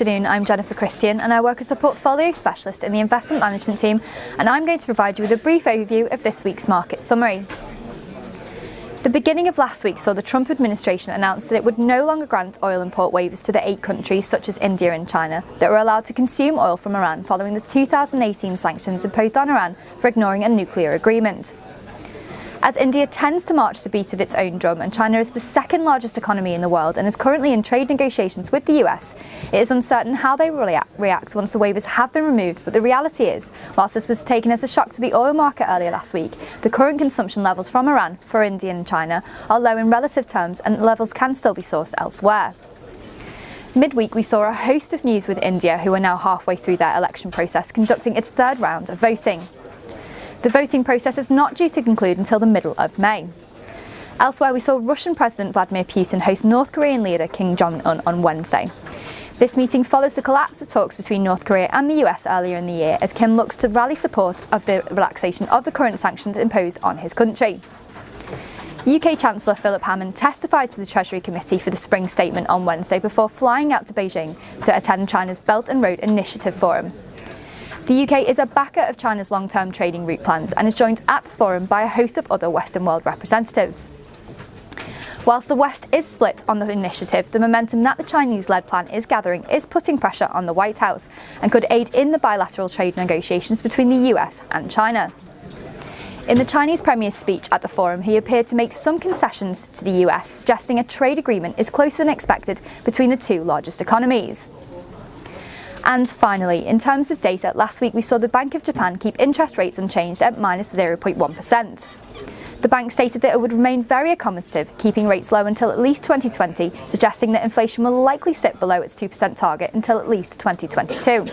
afternoon, I'm Jennifer Christian and I work as a portfolio specialist in the investment management team, and I'm going to provide you with a brief overview of this week's market summary. The beginning of last week saw the Trump administration announce that it would no longer grant oil import waivers to the 8 countries such as India and China that were allowed to consume oil from Iran following the 2018 sanctions imposed on Iran for ignoring a nuclear agreement. As India tends to march to the beat of its own drum and China is the second largest economy in the world and is currently in trade negotiations with the US, it is uncertain how they will react once the waivers have been removed, but the reality is, whilst this was taken as a shock to the oil market earlier last week, the current consumption levels from Iran for India and China are low in relative terms and levels can still be sourced elsewhere. Midweek we saw a host of news with India, who are now halfway through their election process, conducting its third round of voting. The voting process is not due to conclude until the middle of May. Elsewhere, we saw Russian President Vladimir Putin host North Korean leader Kim Jong-un on Wednesday. This meeting follows the collapse of talks between North Korea and the US earlier in the year, as Kim looks to rally support of the relaxation of the current sanctions imposed on his country. UK Chancellor Philip Hammond testified to the Treasury Committee for the Spring Statement on Wednesday before flying out to Beijing to attend China's Belt and Road Initiative Forum. The UK is a backer of China's long-term trading route plans and is joined at the forum by a host of other Western world representatives. Whilst the West is split on the initiative, the momentum that the Chinese-led plan is gathering is putting pressure on the White House and could aid in the bilateral trade negotiations between the US and China. In the Chinese Premier's speech at the forum, he appeared to make some concessions to the US, suggesting a trade agreement is closer than expected between the two largest economies. And finally, in terms of data, last week we saw the Bank of Japan keep interest rates unchanged at minus 0.1%. The bank stated that it would remain very accommodative, keeping rates low until at least 2020, suggesting that inflation will likely sit below its 2% target until at least 2022.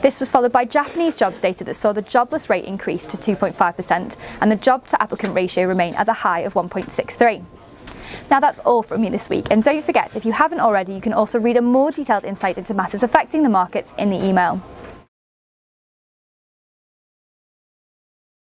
This was followed by Japanese jobs data that saw the jobless rate increase to 2.5% and the job-to-applicant ratio remain at the high of 1.63. Now that's all from me this week, and don't forget, if you haven't already, you can also read a more detailed insight into matters affecting the markets in the email.